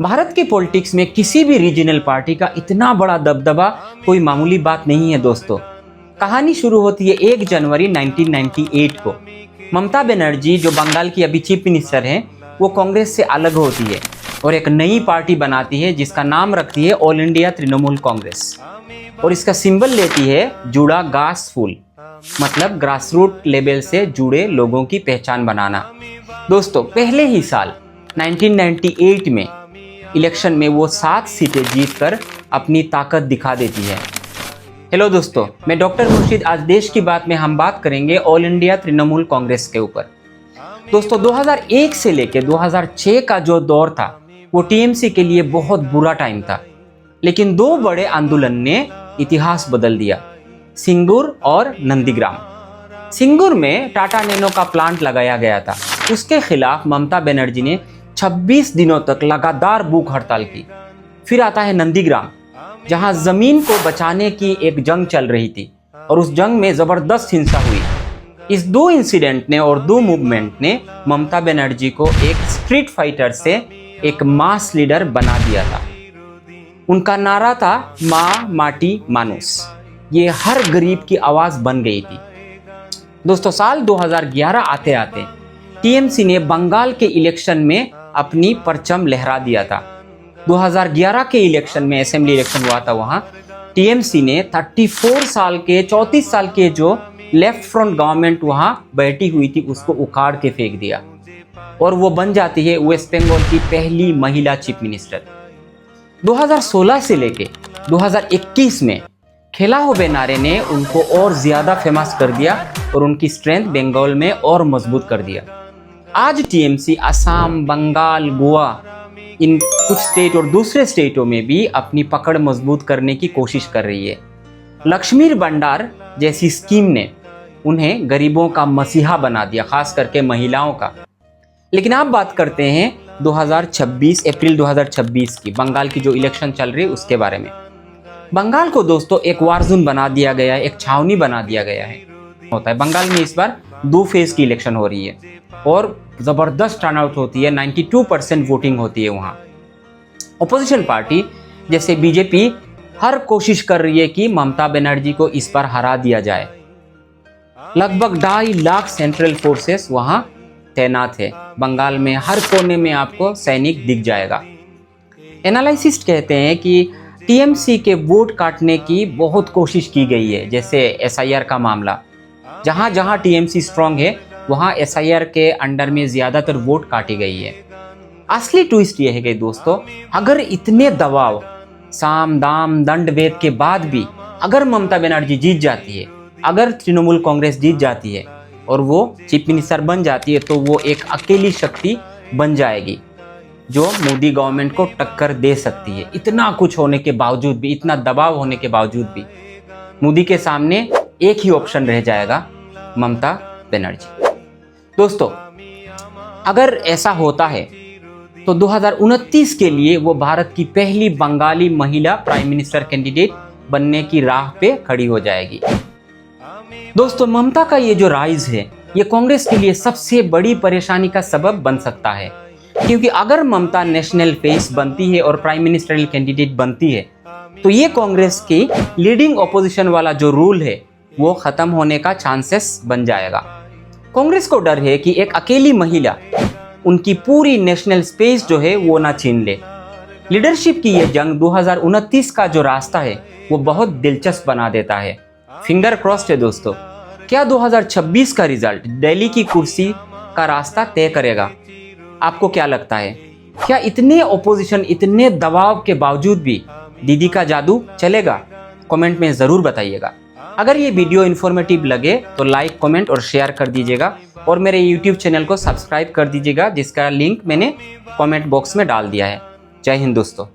भारत के पॉलिटिक्स में किसी भी रीजनल पार्टी का इतना बड़ा दबदबा कोई मामूली बात नहीं है दोस्तों। कहानी शुरू होती है 1 जनवरी 1998 को। ममता बनर्जी जो बंगाल की अभी चीफ मिनिस्टर हैं, वो कांग्रेस से अलग होती है और एक नई पार्टी बनाती है जिसका नाम रखती है ऑल इंडिया तृणमूल कांग्रेस, और इसका सिंबल लेती है जुड़ा घास फूल, मतलब ग्रास रूट लेवल से जुड़े लोगों की पहचान बनाना। दोस्तों पहले ही साल 1998 में इलेक्शन में वो 7 सीटें जीतकर अपनी ताकत दिखा देती है। हेलो दोस्तों, मैं डॉक्टर मुर्शिद। आज देश की बात में हम बात करेंगे ऑल इंडिया तृणमूल कांग्रेस के ऊपर। दोस्तों 2001 से लेकर 2006 का जो दौर था वो टीएमसी के लिए बहुत बुरा टाइम था, लेकिन 2 बड़े आंदोलन ने इतिहास बदल दिया, सिंगूर और नंदीग्राम। सिंगूर में टाटा नैनो का प्लांट लगाया गया था, उसके खिलाफ ममता बनर्जी ने 26 दिनों तक लगातार भूख हड़ताल की। फिर आता है नंदीग्राम, जहां जमीन को बचाने की एक जंग चल रही थी और उस जंग में जबरदस्त हिंसा हुई। इस 2 इंसिडेंट ने और 2 मूवमेंट ने ममता बनर्जी को एक स्ट्रीट फाइटर से एक मास लीडर बना दिया था। उनका नारा था माँ माटी मानुस। ये हर गरीब की आवाज बन गई थी। दोस्तों साल 2011 आते आते टीएमसी ने बंगाल के इलेक्शन में अपनी परचम लहरा दिया था। 2011 के इलेक्शन में असेंबली इलेक्शन हुआ था, वहां टीएमसी ने 34 साल के जो लेफ्ट फ्रंट गवर्नमेंट वहां बैठी हुई थी उसको उखाड़ के फेंक दिया और वो बन जाती है वेस्ट बंगाल की पहली महिला चीफ मिनिस्टर। 2016 से लेके 2021 में खेला हो बेनारे ने उनको और ज्यादा फेमस कर दिया और उनकी स्ट्रेंथ बंगाल में और मजबूत कर दिया। आज टीएमसी असम, बंगाल, गोवा, इन कुछ स्टेट और दूसरे स्टेटों में भी अपनी पकड़ मजबूत करने की कोशिश कर रही है। लक्ष्मी भंडार जैसी स्कीम ने उन्हें गरीबों का मसीहा बना दिया, खास करके महिलाओं का। लेकिन आप बात करते हैं 2026 अप्रैल 2026 की, बंगाल की जो इलेक्शन चल रही है उसके बारे में। बंगाल को दोस्तों एक वार जोन बना दिया गया है, एक छावनी बना दिया गया है। होता है बंगाल में इस बार 2 फेज की इलेक्शन हो रही है और जबरदस्त टर्नआउट होती है, 92% वोटिंग होती है वहां। ऑपोजिशन पार्टी जैसे बीजेपी हर कोशिश कर रही है कि ममता बनर्जी को इस बार हरा दिया जाए। लगभग 2.5 लाख सेंट्रल फोर्सेस वहां तैनात है। बंगाल में हर कोने में आपको सैनिक दिख जाएगा। एनालिसिस्ट कहते हैं कि टीएमसी के वोट काटने की बहुत कोशिश की गई है, जैसे एसआईआर का मामला। जहां जहां टीएमसी स्ट्रांग है वहां एसआईआर के अंडर में ज्यादातर वोट काटी गई है। असली ट्विस्ट ये है कि दोस्तों अगर इतने दबाव, साम दाम दंड भेद के बाद भी अगर ममता बनर्जी जीत जाती है, अगर तृणमूल कांग्रेस जीत जाती है और वो चीफ मिनिस्टर बन जाती है, तो वो एक अकेली शक्ति बन जाएगी जो मोदी गवर्नमेंट को टक्कर दे सकती है। इतना कुछ होने के बावजूद भी, इतना दबाव होने के बावजूद भी मोदी के सामने एक ही ऑप्शन रह जाएगा, ममता बनर्जी। दोस्तों अगर ऐसा होता है तो 2029 के लिए वो भारत की पहली बंगाली महिला प्राइम मिनिस्टर कैंडिडेट बनने की राह पे खड़ी हो जाएगी। दोस्तों ममता का ये जो राइज है ये कांग्रेस के लिए सबसे बड़ी परेशानी का सबब बन सकता है, क्योंकि अगर ममता नेशनल फेस बनती है और प्राइम मिनिस्टरियल कैंडिडेट बनती है तो ये कांग्रेस की लीडिंग ऑपोजिशन वाला जो रूल है वो खत्म होने का चांसेस बन जाएगा। कांग्रेस को डर है कि एक अकेली महिला उनकी पूरी नेशनल स्पेस जो है वो ना छीन ले। लीडरशिप की ये जंग 2029 का जो रास्ता है वो बहुत दिलचस्प बना देता है। फिंगर क्रॉस्ड है दोस्तों। क्या 2026 का रिजल्ट दिल्ली की कुर्सी का रास्ता तय करेगा? आपको क्या लगता है? क्या इतने ऑपोजिशन, इतने दबाव के बावजूद भी दीदी का जादू चलेगा? कमेंट में ज़रूर बताइएगा। अगर ये वीडियो इन्फॉर्मेटिव लगे तो लाइक, कमेंट और शेयर कर दीजिएगा और मेरे यूट्यूब चैनल को सब्सक्राइब कर दीजिएगा, जिसका लिंक मैंने कमेंट बॉक्स में डाल दिया है। जय हिंद दोस्तों।